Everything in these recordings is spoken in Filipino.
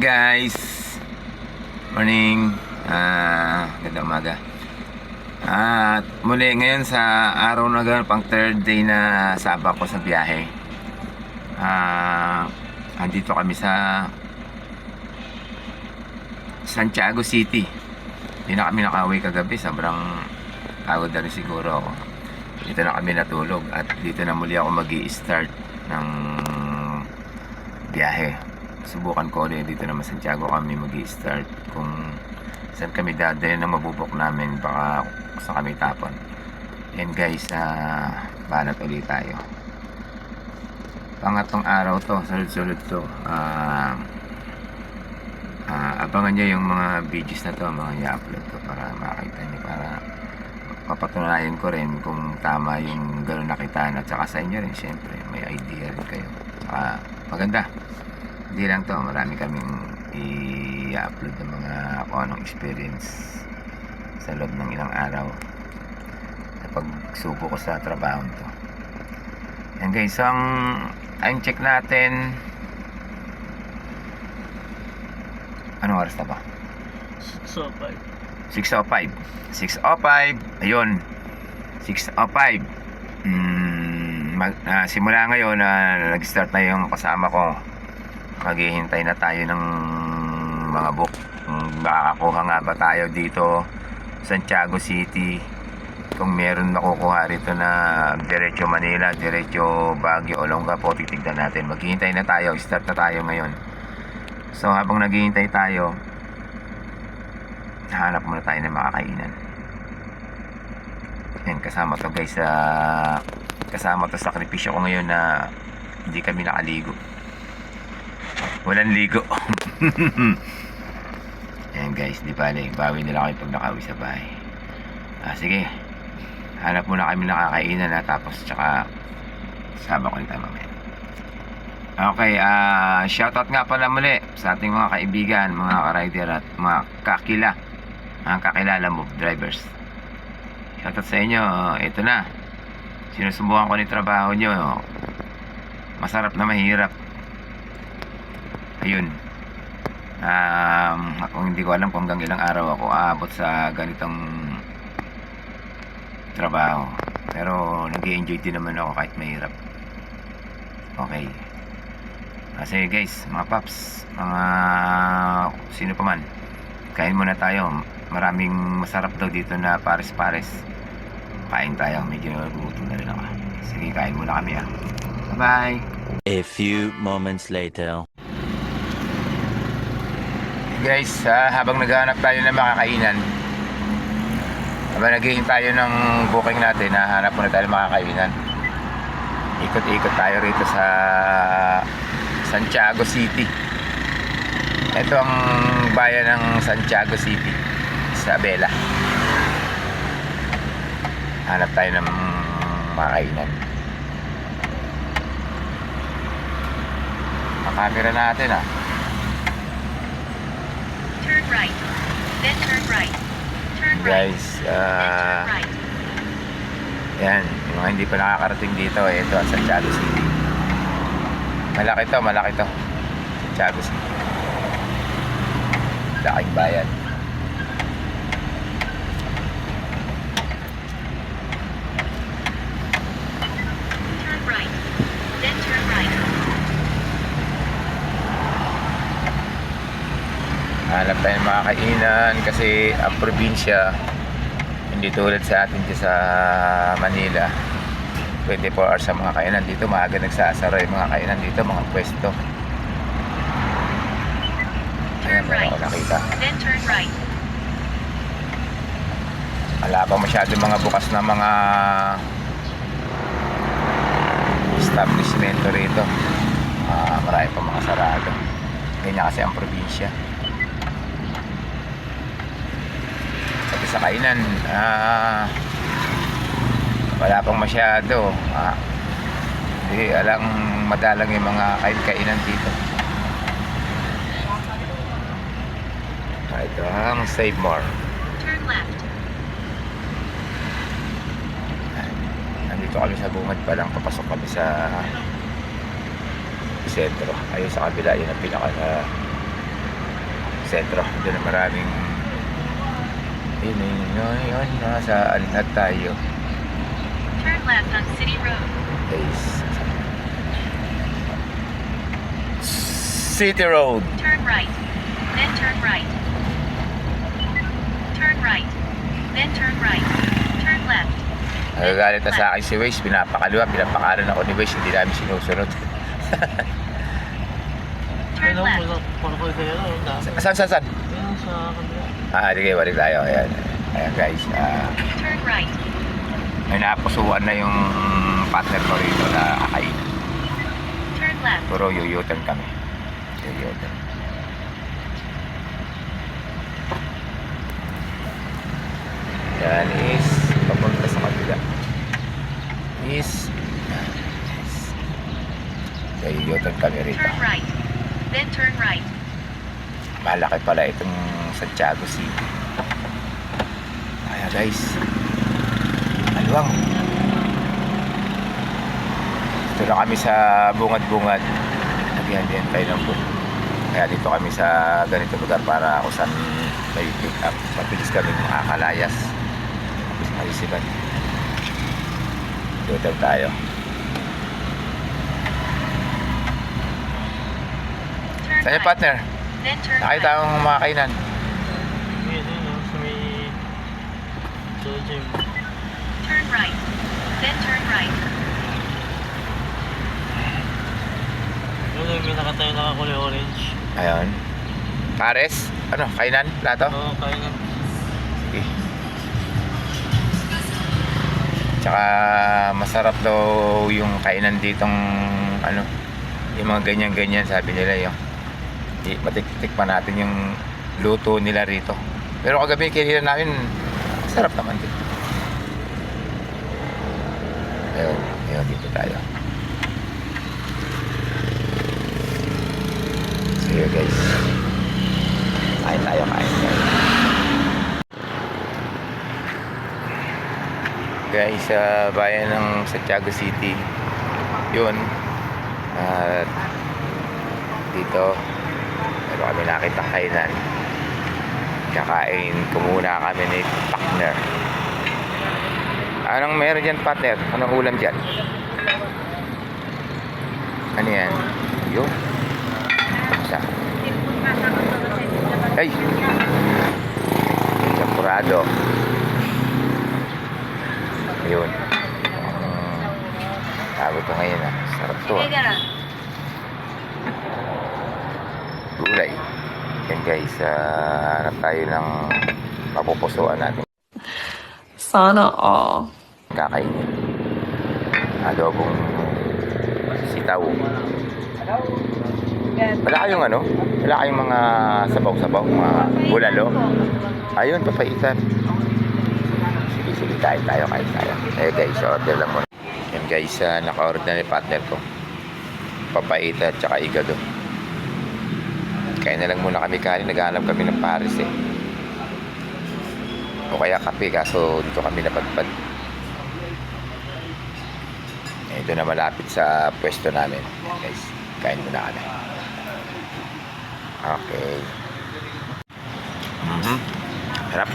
guys, morning, ganda umaga. At muli ngayon sa araw na gano'n, pang third day na saba ko sa biyahe. Andito kami sa Santiago City. Hindi na kami nakauwi kagabi, sobrang pagod na rin siguro ako. Dito na kami natulog at dito na muli ako mag-i-start ng biyahe. Subukan ko ulit dito naman Santiago kami mag-i-start. Kung saan kami dadalhin na mabubok namin, baka sa kami tapon. And guys, banat ulit tayo. Pangatong araw to, sunod-sunod to. Abangan nyo yung mga videos na to, mga i-upload ko para makita nyo, para papatunayan ko rin kung tama yung gano'n nakitaan, at saka sa inyo rin syempre may idea rin kayo. Saka maganda. Hindi lang to, marami kaming i-upload ng mga kung anong experience sa loob ng ilang araw sa pagsubo ko sa trabaho to. And guys, ang time check natin, anong oras na ba? 6:05. 6:05. Ayun, 6:05. Simula ngayon nag-start na yung kasama ko. Maghihintay na tayo ng mga book. Makakakuha nga ba tayo dito Santiago City? Kung meron makukuha rito na diretso Manila, diretso Baguio, Olongapo, titignan natin. Maghihintay na tayo, start na tayo ngayon. So habang naghihintay tayo, hanap muna tayo ng makakainan. Yan, kasama to guys, kasama to sakripisyo ko ngayon na hindi kami nakaligo. Walang ligo. Ayan guys, di bale, bawi nila kayo pag nakauwi sa bahay. Sige, hanap muna kami nakakainan na, tapos tsaka sama ko nito mamaya. Okay, shoutout nga pala muli sa ating mga kaibigan, mga ka-rider at mga kakila, mga kakilala mo, drivers. Shoutout sa inyo. Ito na, sinusubukan ko ni trabaho nyo. Masarap na mahirap. Ayun, kung hindi ko alam kung hanggang ilang araw ako aabot sa ganitong trabaho, pero nag-i-enjoy din naman ako kahit mahirap. Okay, kasi guys, mga paps, mga sino pa man, kain muna tayo. Maraming masarap daw dito na pares-pares. Kain tayo, medyo gutom na rin ako. Sige, kain muna kami. Bye bye. A few moments later. Guys, habang naghahanap tayo ng makakainan, habang naghihintay tayo ng booking natin, hahanap muna tayo ng makakainan. Ikot-ikot tayo rito sa Santiago City. Ito ang bayan ng Santiago City, Isabela. Hanap tayo ng makakainan. Makamera natin Turn right, then turn right. Turn right. guys. Then turn right. Yan, yung mga hindi pa nakakarating dito, ito ang Santiago City. Malaki to, Santiago City. Laking bayan. Turn right, then turn right. Hanap tayo ng makakainan kasi ang probinsya hindi tulad sa atin dito sa Manila. 24 hours sa mga kainan. Dito maaga nagsasara yung mga kainan dito, mga pwesto. Ayan, Turn meron right, ako nakita. then turn right. Wala pa masyado mga bukas na mga establishmento rito. Marami pa mga sarado. Ganyan kasi ang probinsya. Pati sa kainan, wala pang masyado. Hindi alang madalang yung mga kainan dito. Ito ang Save More. Turn left. Nandito kami sa bungad pa lang, papasok kami sa sentro. Ayun sa kabila, yun ang pinaka sentro. Doon na maraming yun, nasa Alinat tayo. Turn left on City Road. Guys, City Road. Turn right. Then turn right. Turn right. Then turn right. Turn left. Nagagalit na sa akin si Waze, pinapakaliwa, pinapakanan ako ni Waze, hindi namin sinusunod. Turn left. Saan? Yan sa kanila. Sige, balik tayo. Ayan guys, Turn right. may napusuan na yung partner ko rito na kakain. Turn left. Puro yuyutan kami. Yuyutan. Yan is papunta sa kabila. Is yuyutan kami rito. Turn right. Then turn right. Malaki pala itong Santiago City. Kaya guys, maluwang. Dito na kami sa bungad-bungad. Nagyan-yan tayo ng book. Kaya dito kami sa ganito lugar para kung saan may pick up. Mabilis kami makakalayas. Mabilis malisipan. Dito tayo. Turn Saan yung right. partner? Then turn Nakita right. akong mga kainan. Yan, sa may... Sa gym. Turn right. Then turn right. Yun, may nakatayo nakakulay orange. Ayun. Pares? Ano? Kainan? Plato? Oo, kaya nga. Sige. Tsaka masarap daw yung kainan ditong ano, yung mga ganyan-ganyan sabi nila yung matiktik pa natin yung luto nila rito. Pero kagabi kinila namin sarap naman din. Ayun dito tayo. See you guys. Kain tayo. Guys, sa bayan ng Santiago City yun, at dito meron kami nakita kainan. Kakain ko muna kami ni partner. Anong meron dyan partner? Anong ulam dyan? Ano yan? Yun isa. Ay, champurado. Yun. Tawag ko ngayon ah. Sarap to ah. Gulay. Yan guys, hanap tayo ng mapupusuan natin. Sana all. Kakainin. Adobong sitaw. Wala kayong ano? Wala kayong mga sabaw-sabaw? Mga bulalo? Ayun, papaitan. Sige, kain tayo. Eh guys, order lang muna. Yan guys, naka-order na ni partner ko. Papaita at saka igado. Kaya na lang muna kami kanin. Naghahanap kami ng Paris eh. O kaya kape, kaso dito kami napadpad. Ito na malapit sa pwesto namin. Guys, kain muna kami. Okay. Harap.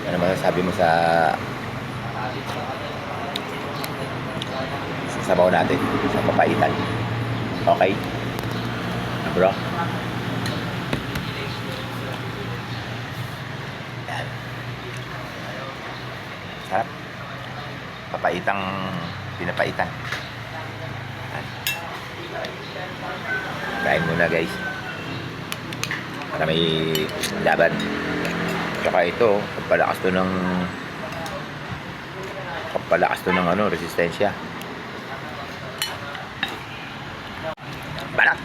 Ano masasabi mo sa sabaw natin sa papaitan? Okay? Bro? Yan. Sarap. Papaitang pinapaitan. Yan. Kain muna guys. Para may laban. Tsaka ito, pagpalakas to ng ano, resistensya. Balat.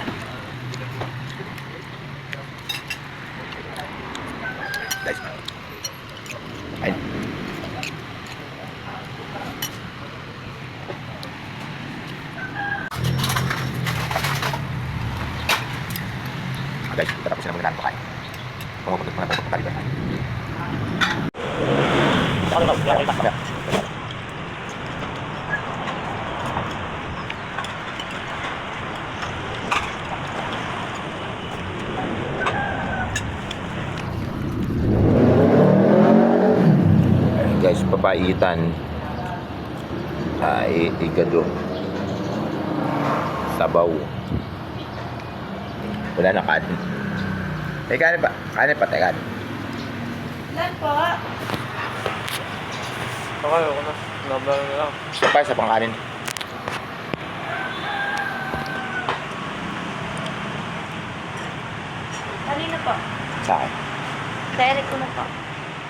Guys. Ayun. Guys, tapos na muna namin kain. Pumupuntot muna tayo sa Taliban. Ayun guys, papaitan. Igado. Sabaw. Wala na kanin. Kanin pa. Kanin pa, kanin. Ilan po? Okay, ako na. Nabla na lang. Isa pa, isa pang kanin. Kanina po. Sa akin. Direct ko na po.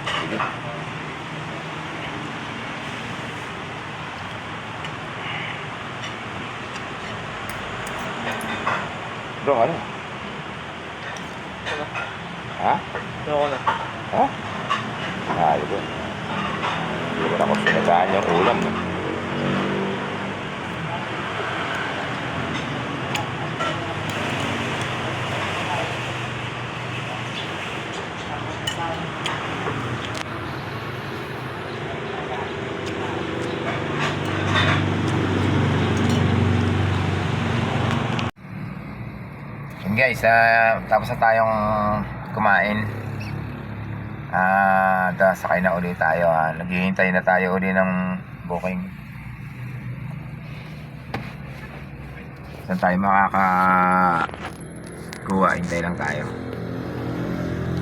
Sige. Bro, ano? Ano? Ha? Ako na. Ha? Ayos ko. Hindi ko na ako sinagaan yung ulam. No? Yun guys, tapos na tayong kumain. Sakay na uli tayo. Naghihintay na tayo uli ng booking. Saan tayo makakakuha? Hintay lang tayo.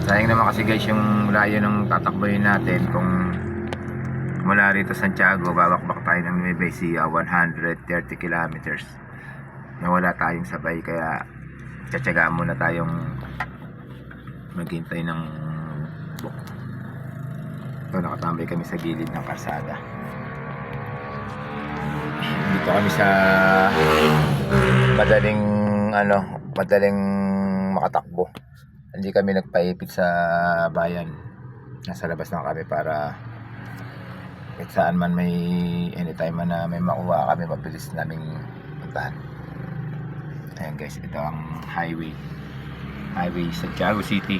Sayang naman kasi guys yung layo ng tatakboyin natin. Kung mula rito Santiago, babakbak tayo ng Nueva Ecija, 130 kilometers. Nawala tayong sabay, kaya tsatsagaan muna tayong maghintay ng book. Ito, nakatambay kami sa gilid ng kalsada. Dito kami sa madaling makatakbo. Hindi kami nagpaipit sa bayan. Nasa labas lang kami para kahit saan man may anytime man na may makuha kami, mabilis naming puntahan. Ayan guys, ito ang highway Santiago City.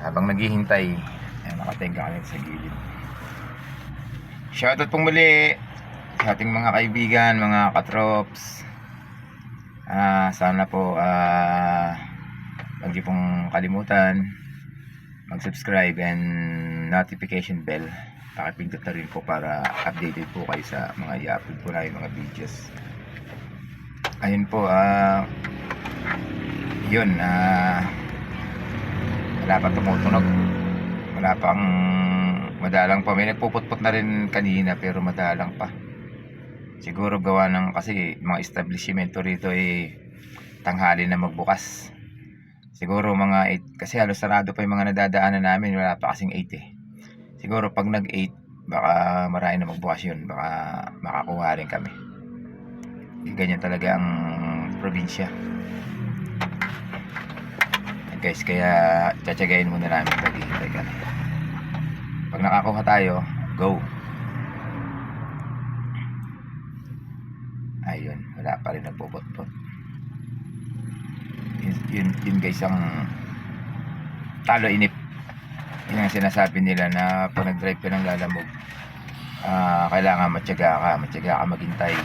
Habang naghihintay, ayan, nakatingga kami sa gilid. Shoutout pong muli sa ating mga kaibigan, mga katrops. Sana po huwag niyo pong kalimutan mag-subscribe and notification bell. Pakipindot na rin po para updated po kayo sa mga i-upload po na yung mga videos. Ayun po, yun, wala pa tumutunog, wala pang, madalang pa, may nagpuputput na rin kanina pero madalang pa. Siguro gawa ng kasi mga establishmento rito tanghali na magbukas. Siguro mga 8, kasi halos sarado pa yung mga nadadaanan namin, wala pa kasing 8 Siguro pag nag-8, baka marami na magbukas yun, baka makakuha rin kami. Ganyan talaga ang probinsya. Guys, kaya tsatsagayin muna namin, paghihintay ka na. Pag nakakuha tayo, go. Ayun, wala pa rin nagpupot-pot. Yun guys ang talo inip. Yun ang sinasabi nila na pag nag-drive ka ng lalamog, kailangan matyaga ka maghintay.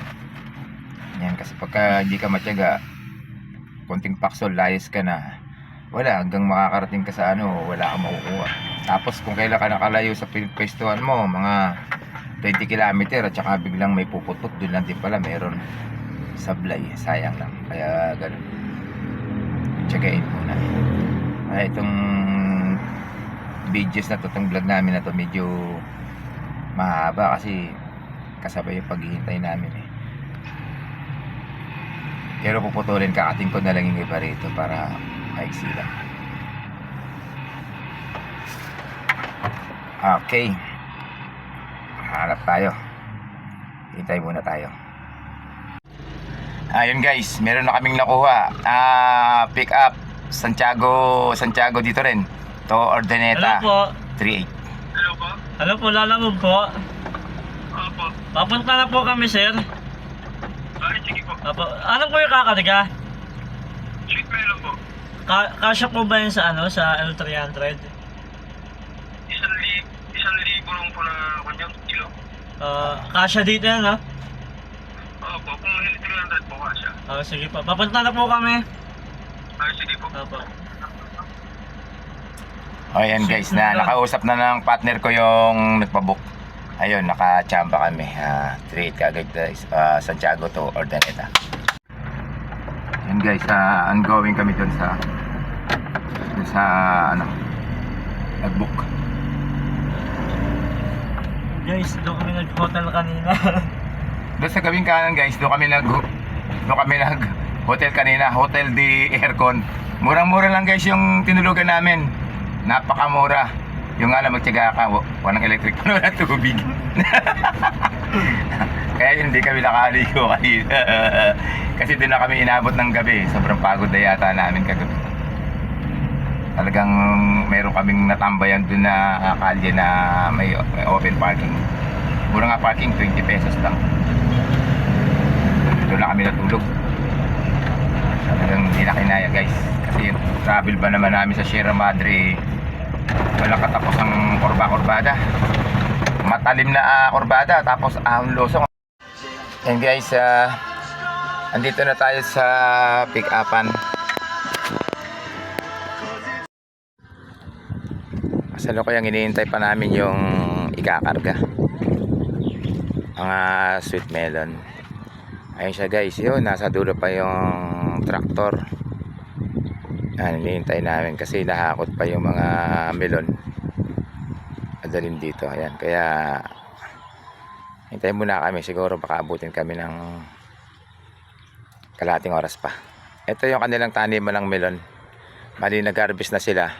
Yan, kasi pagka hindi ka matyaga, konting paksol, layas ka na, wala, hanggang makakarating ka sa wala kang makukuha. Tapos kung kailan ka nakalayo sa pwestuhan mo, mga 20 kilometer at saka biglang may puputut, doon lang din pala meron sablay, sayang lang. Kaya ganun, tsagain muna. Itong videos na to, itong vlog namin na to, medyo mahaba kasi kasabay yung paghihintay namin Pero puputulin, kakating ko na lang yung iba rito para maiksi lang. Okay, hanap tayo, hintay muna tayo. Ayun guys, meron na kaming nakuha. Pick up Santiago dito rin to Ordaneta. Hello po. 38. Hello po, lalamog po. Opo. Papunta na po kami, sir. Ay, sige po. Apo, ano po yung kakarga? Sweet melon po. Kasya po ba yun sa ano, sa L300? 1,000 lang po na kanyang kilo. Kasya dito yan, no? Opo, kung 300 po kasya. Sige po. Papunta na po kami. Ay, sige po. Opo. O yan guys, nakausap na ng partner ko yung nagpabook. Ayun, nakachamba kami. Straight kagad Santiago to Urdaneta. Yan guys, ongoing kami dun sa ano, nagbook. Guys, doon kami nag-hotel kanina. Doon sa gawing kanan guys, doon kami nag hotel kanina, Hotel de Aircon. Murang-mura lang guys yung tinulugan namin. Napakamura. Yung nga lang magtiyaga ka, walang electric pan, walang tubig. Kaya hindi kami nakaligo kanina. Kasi doon na kami inabot ng gabi. Sobrang pagod na yata namin kagabi. Talagang meron kaming natambayan doon na kalye na may open parking. Mura nga parking, 20 pesos lang. Doon na kami natulog. Talagang hindi na kinaya guys. Kasi yung travel ba naman namin sa Sierra Madre, walang katapos ang kurba-kurbada. Matalim na kurbada, tapos ahon losong. And guys, andito na tayo sa pick-upan. Kasalukuyang iniintay pa namin yung ikakarga. Mga sweet melon. Ayun siya guys, yun, nasa dulo pa yung traktor. Yan, hinihintay namin kasi nahakot pa yung mga melon. Adalin dito, ayan. Kaya hintayin muna kami, siguro baka abutin kami ng kalahating oras pa. Ito yung kanilang taniman ng melon. Bali nag-harvest na sila.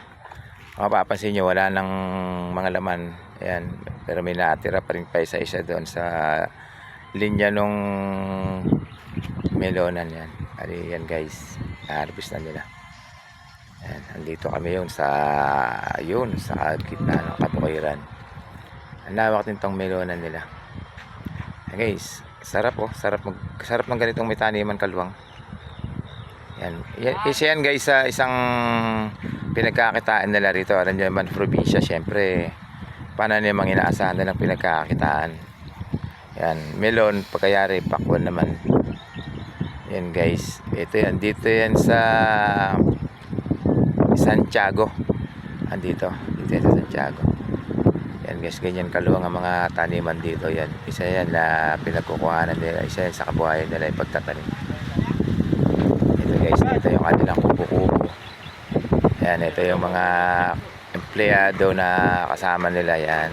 Mapapansin nyo, wala nang mga laman. Ayan, pero may natira pa rin pa isa-isa doon sa linya nung melonan yan. Bali yan guys, na-harvest na nila. Ayan, andito kami sa gitna ng kabukiran. Ang lawak din tong melonan nila. Ayan guys, sarap oh, sarap ng ganitong may taniman kalwang. Isa yan guys sa isang pinagkakitaan nila rito. Alam nyo naman, probinsya, syempre pananimang inaasahan na ng pinagkakitaan. Yan, melon, pagkayari, pakwan naman. Yan guys, ito yan, dito yan sa Santiago. Dito yan sa Santiago. Yan guys, ganyan kaluwang ang mga taniman dito. Yan, isa yan na pinagkukuhanan nila, isa yan sa kabuhayan nila yung pagtatanim. Ito guys, ito yung kanilang kubo-kubo. Yan, ito yung mga empleyado na kasama nila. Yan,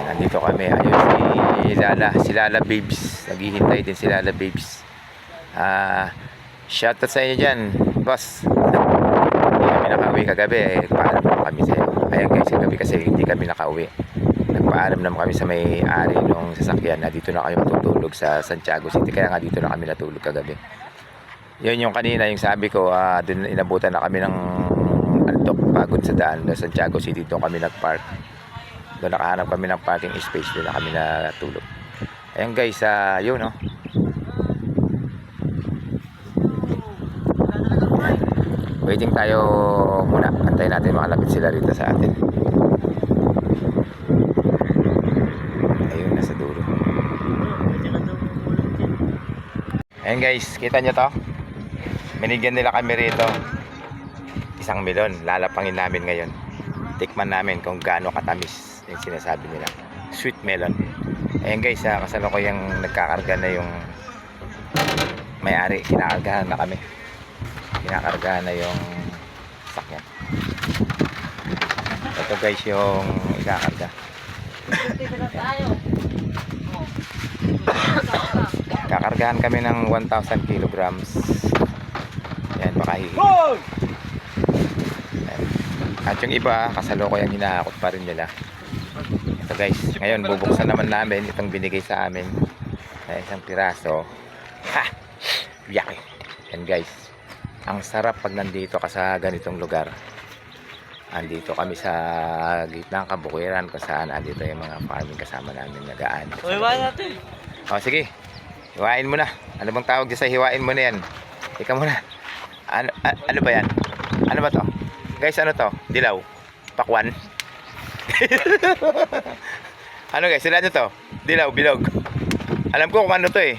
nandito kami. Ayun si Lala Babes, naghihintay din si Lala Babes. Shoutout sa inyo dyan, boss. Hindi kami nakauwi kagabi, paalam naman kami sa iyo. Ayan guys, kagabi kasi hindi kami nakauwi. Nagpaalam naman kami sa may-ari nung sasakyan na dito na kami matutulog sa Santiago City. Kaya nga dito na kami natulog kagabi. Yun yung kanina, yung sabi ko, dun inabutan na kami ng antok, pagod sa daan na Santiago City. Doon kami nagpark. Doon nakahanap kami ng parking space, doon na kami natulog. Ayan guys, yun no. Waiting tayo muna. Antayin natin makalapit sila rito sa atin. Ayun, nasa dulo. Ayan guys, kita nyo to? Binigyan nila kami rito isang melon. Lalapangin namin ngayon. Tikman namin kung gaano katamis yung sinasabi nila. Sweet melon. Ayan guys, kasalukuyang nagkakarga na yung may-ari. Kinakargahan na kami. Kinakargahan na yung sakyan. Ito guys yung ikakarga. Kakargahan kami ng 1,000 kilograms. Yan, baka at yung iba, kasalukuyang hinahakot pa rin nila. Ito guys, ngayon bubuksan naman namin itong binigay sa amin na isang piraso. Ha! Yaki! Yan guys, ang sarap pag nandito ka sa ganitong lugar. Andito kami sa gitna ng kabukiran kung saan andito yung mga farming kasama namin nagaan. Uy, ba natin? O sige, Hiwain mo na. Ano bang tawag dyan sa hiwain mo na yan? Ika muna. Ano ba yan? Ano ba to? Guys, ano to? Dilaw? Pakwan? Ano guys? Sila nyo to? Dilaw, bilog. Alam ko kung ano to eh.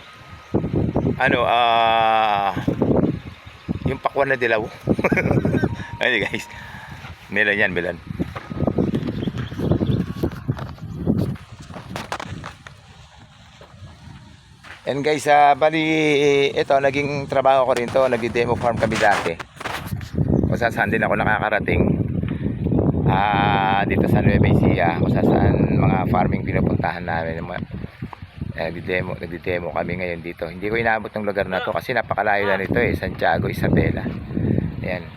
Ano, yung pakwan na dilaw. Ano guys? Melon yan, melon. And guys, bali, ito, naging trabaho ko rin to. Nag-demo farm kami dati. Kung saan din ako nakakarating. Dito sa Nueva Ecija. Kung saan mga farming pinupuntahan namin. Nag-demo kami ngayon dito. Hindi ko inaabot ng lugar na to kasi napakalayo na nito eh. Santiago, Isabela. Ayan.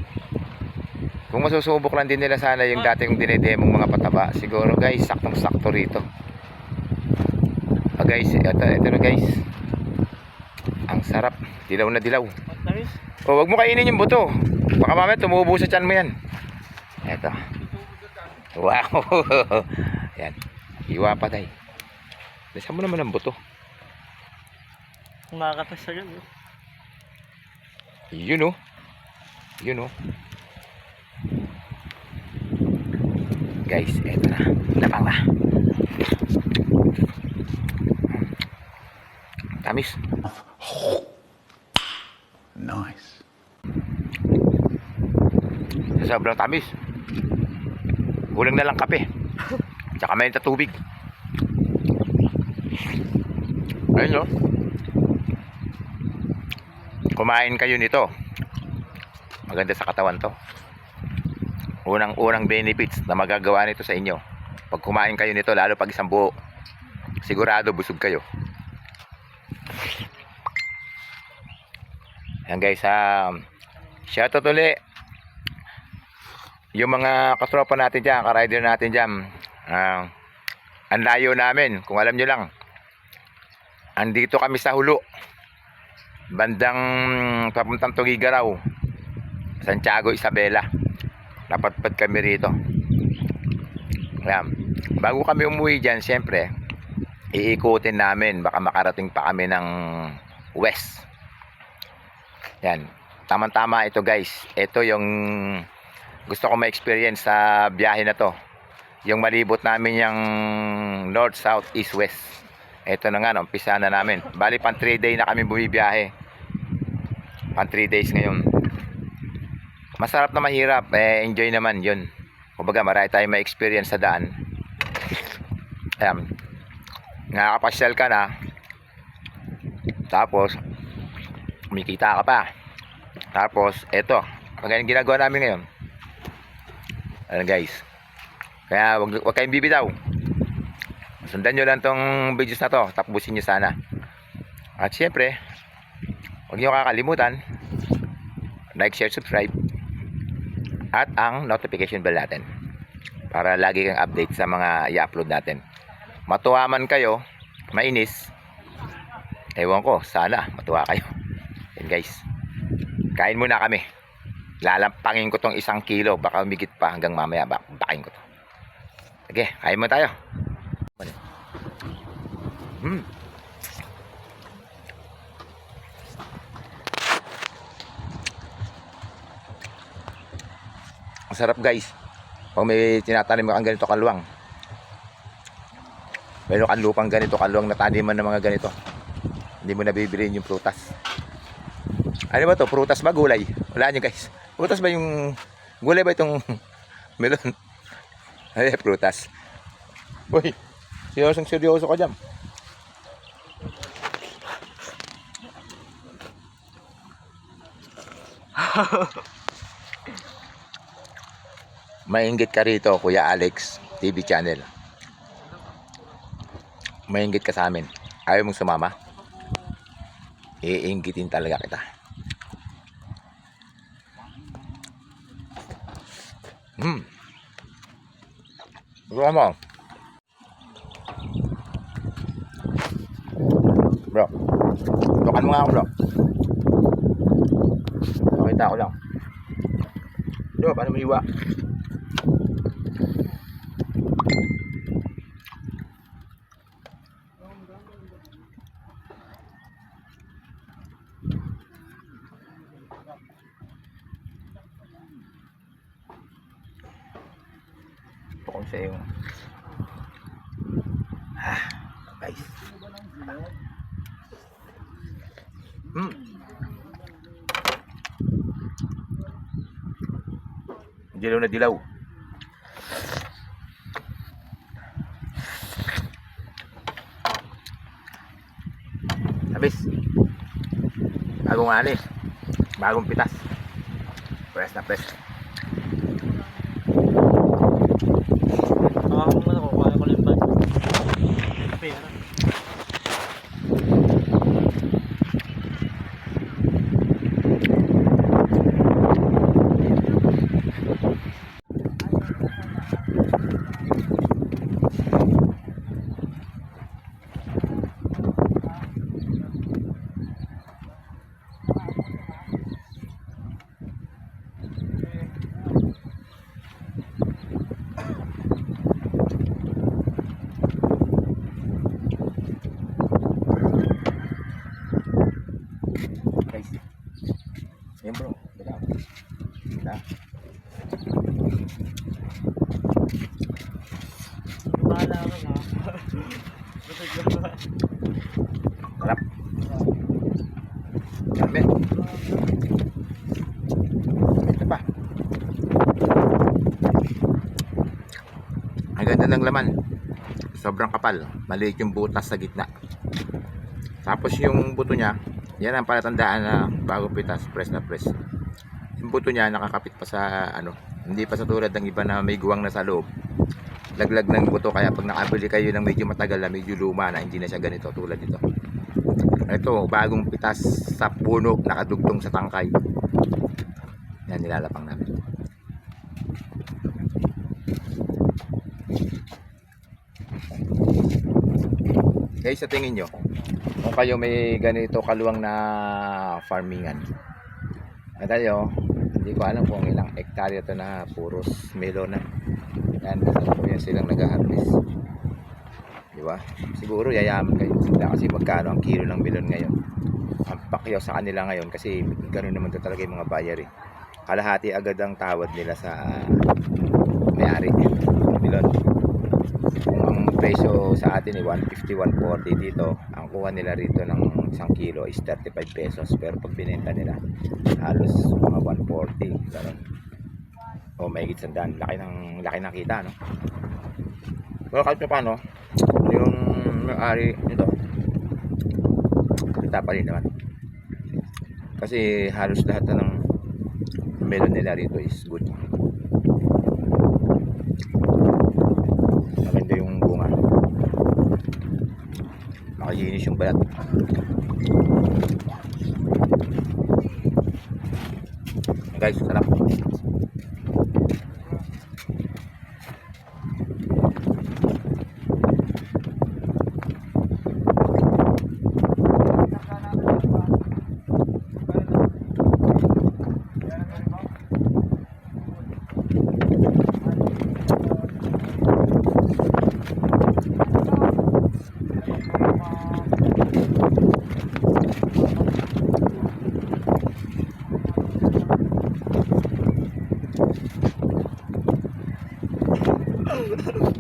Kung masusubok lang din nila sana yung dati yung dinedemong mga pataba. Siguro guys, saktong-sakto rito. Guys, ito na guys. Ang sarap. Dilaw na dilaw. Tamis. O, wag mo kainin yung buto. Baka mamaya tumubo sa tiyan mo yan. Ito. Wow. Yan. Hiwa pa tayo. Lasa mo naman ang buto. Kumakatas sa ganun. Yun o. Yun o. Guys, eto na. Lapang na. Tamis. Nice. Sa sobrang tamis. Kulang na lang kape. Tsaka may tubig. Ayun o. Kumain kayo nito. Maganda sa katawan to. Unang benefits na magagawa nito sa inyo. Pag kumain kayo nito, lalo pag isang buo, sigurado busog kayo. Yan guys, shoutout ulit yung mga katropa natin dyan, ka-rider natin dyan. Ang layo namin, kung alam nyo lang, andito kami sa Hulo, bandang papuntang Tugigaraw, Santiago, Isabela. Napatpad kami rito. Ayan. Bago kami umuwi dyan, syempre iikutin namin, baka makarating pa kami ng west. Yan, tama-tama ito guys. Ito yung gusto ko ma-experience sa biyahe na to. Yung malibot namin yung north, south, east, west. Ito na nga, umpisa na namin. Bali, pang 3 day na kami bumibiyahe. Pang 3 days ngayon. Masarap na mahirap. Enjoy naman yun. Kumbaga, marami tayong ma-experience sa daan. Ayan. Nakakapasyal ka na. Tapos, kumikita ka pa. Tapos, eto. Ang ginagawa namin ngayon. Ano guys. Kaya, wag kayong bibitaw. Sundan nyo lang tong videos na to. Tapusin nyo sana. At syempre, huwag nyo kakalimutan. Like, share, subscribe. At ang notification bell natin. Para lagi kang update sa mga i-upload natin. Matuwa man kayo, mainis. Ewan ko, sana matuwa kayo. Yan guys. Kain muna kami. Lalampangin ko tong 1 kilo. Baka umigit pa hanggang mamaya. Bakin ko to. Sige, kain mo tayo. Ang sarap guys. Pag may tinatanim kang ganito kaluwang. Meron kang lupang ganito kaluwang na taniman ng mga ganito. Hindi mo nabibilin yung prutas. Ano ba to? Prutas ba? Gulay? Wala nyo guys. Prutas ba yung... Gulay ba itong melon? Ay, prutas. Uy, seryoso ka dyan. Mainggit ka rito, Kuya Alex TV channel. Mainggit ka sa amin. Ayaw mong sumama? Iinggitin talaga kita. Bro mo. Bro. Tukan mo nga ako bro. Pakita ko lang. Bro, paano mo hiwa? ko sa iyo. Guys. Dilaw na dilaw. Habis. Bagong ani. Bagong pitas. Press na press. Ako muna ko, kaya ko lang ba? Pera. Guys. Yan bro. Dilaw. Dilaw. Bahala ka na. Butig lang ba? Sarap. Dami. Ito pa. Ang ganda ng laman. Sobrang kapal. Maliit yung butas sa gitna. Tapos yung buto niya, yan ang palatandaan na bago pitas, press na press. Yung buto niya nakakapit pa sa ano, hindi pa sa tulad ng iba na may guwang na sa loob. Laglag ng buto, kaya pag nakabili kayo ng medyo matagal na, medyo luma na, hindi na siya ganito tulad nito. Ito, bagong pitas sa puno, nakadugtong sa tangkay. Yan, nilalapang namin. Guys, sa tingin nyo, kung kayo may ganito kaluwang na farmingan, at tayo, hindi ko alam kung ilang hektarya ito na puros melon na. Yan, yan silang nag-harvest. Di ba? Siguro yayaman kayo sila kasi magkano ang kilo ng melon ngayon. Ang pakyaw sa kanila ngayon kasi ganoon naman talaga yung mga buyer eh. Kalahati agad ang tawad nila sa may-ari ng melon. Kung ang presyo sa atin ay 150, 140 dito, ang kuha nila rito ng 1 kilo is 35 pesos. Pero pag binenta nila, halos mga 140. Ganun. O mahigit sandaan. Laki ng kita, no? Pero kahit pa paano, yung may-ari nito, kita pa rin naman. Kasi halos lahat ng melon nila rito is good. Maganda yung bunga. Makayinis yung balat. Guys, sarap.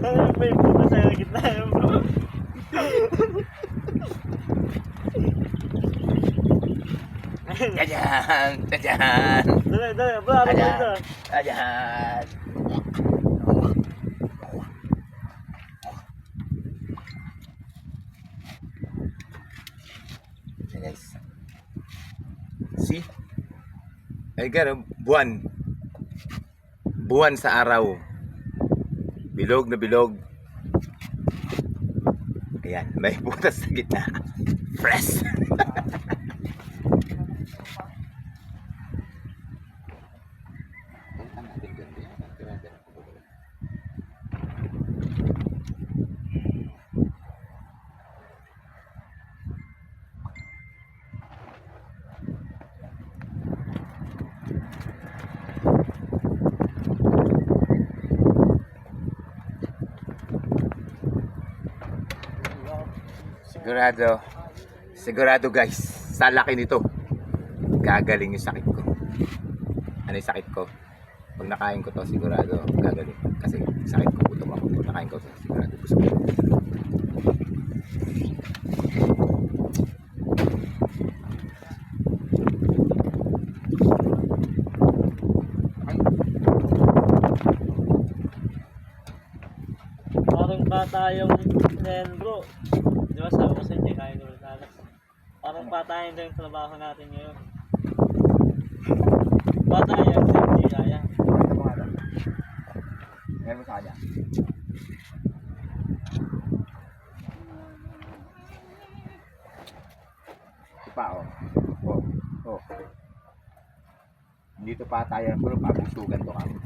Ano ba yung puto sa gitna? Ayan! Ayan! Dali, bro, ano ba ito? Ayan! Ayan guys. See? Ay gano'n, buwan. Buwan sa araw. Bilog na bilog. Ayan, may butas sa gitna. Fresh! Sigurado guys, sa laki nito gagaling yung sakit ko. Ano yung sakit ko? Pag nakain ko to, sigurado gagaling. Kasi sakit ko, gutom ako. Pag nakain ko to, sigurado busog ako. Parang bata yung yan bro. Di ba sabi ko sa inyo, kain ko rin alas. Parang patayin din yung trabaho natin ngayon. Patayin, hindi kaya. Ito mga lang. Meron mo sa kanya. Ito pa, oh. Oh, oh. Hindi ito patayan, pero pabusugan to kami.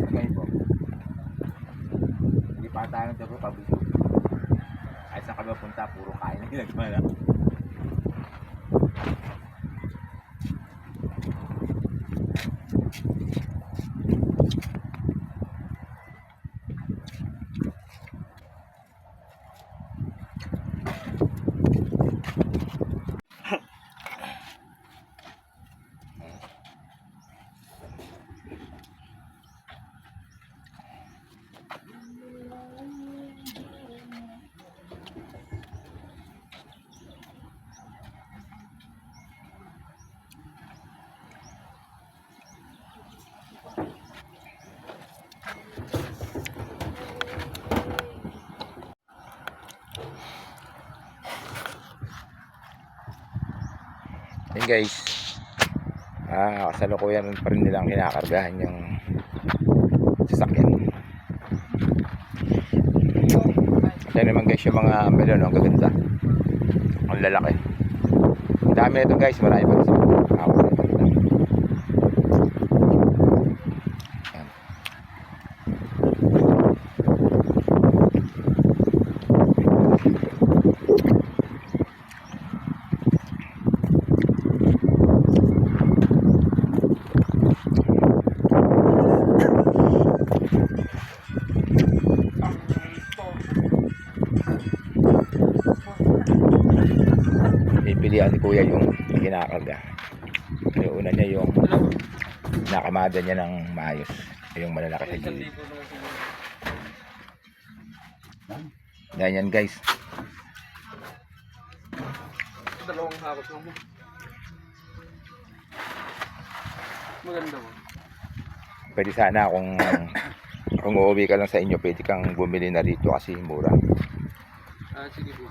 Ganyan po. Hindi patayan ito, pero pabusugan. Kahit saan kami punta, puro kain na ginagmala. Yun guys, kasalukuyan pa rin nilang kinakargahan yung sasakyan. Ito naman guys yung mga melon, ang gaganda, ang lalaki. Ang dami na ito guys, marami pa rin sa ako na ito. Yan. Pipilian ni kuya yung kinakarga. Yung una niya yung nakamada niya ng maayos, yung malalaki sa gilid. Ganyan guys. Dalawang hakot lang mo. Maganda mo. Pwede sana kung uuwi ka lang sa inyo, pwede kang bumili na rito kasi mura. Sige po.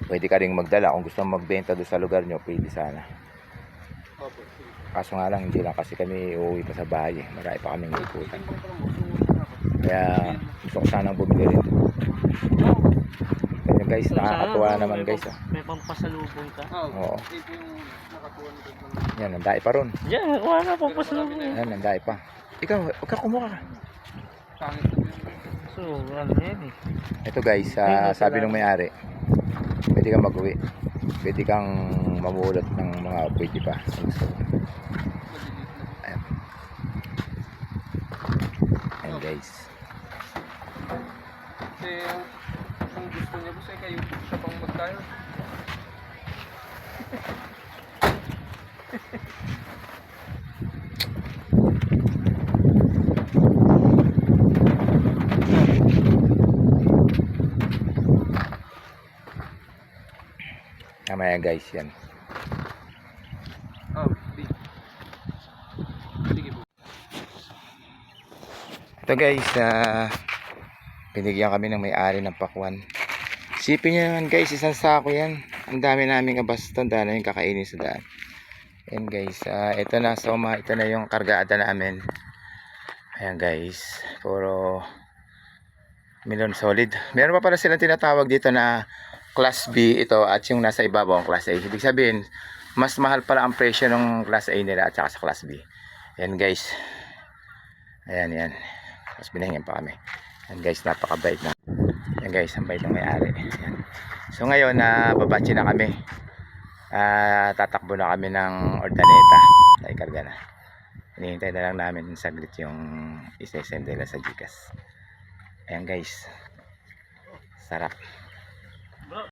Pwede ka ring magdala kung gusto mong magbenta doon sa lugar nyo, pwede sana. Opo, sige. Kaso nga lang, hindi lang kasi kami uuwi pa sa bahay. Marami pa kaming ikutan. Kaya gusto ko sanang bumili rin. Kaya guys, nakakatuwa naman guys. May pampasalubong ka. Oo. Ito yung nakatuwa nito. Yan, nandai pa ron. Diyan, nakuha na pampasalubong. Yan, nandai pa. Ikaw, huwag ka kumuha ka. Pangit na So, ano yan eh. Ito guys, sabi ng may-ari, pwede kang mag-uwi. Pwede kang mamulot ng mga pwede pa. Ayan. Ayan guys. Kasi ang gusto niya po kayo siya pang magtayo. Tama yan guys, yan. Sige po. Ito guys, binigyan kami ng may-ari ng pakwan. Sipin nyo naman guys, isang sako yan. Ang dami namin kabaston, dahil na yung kakainin sa daan. Yan guys, ito na soma, ito na yung kargada namin. Ayan guys, puro melon solid. Meron pa pala silang tinatawag dito na Class B ito at yung nasa ibabaw ang Class A. Ibig sabihin, mas mahal pala ang presyo ng Class A nila at saka sa Class B. Ayan guys. Ayan, yan. Tapos binahingin pa kami. Ayan guys, napakabait na. Ayan guys, ang bait ng may-ari. Ayan. So ngayon, babatsi na kami. Tatakbo na kami ng Ordaneta. Naikarga na. Hinihintay na lang namin saglit yung isa-send nila sa Gcash. Ayan guys. Sarap.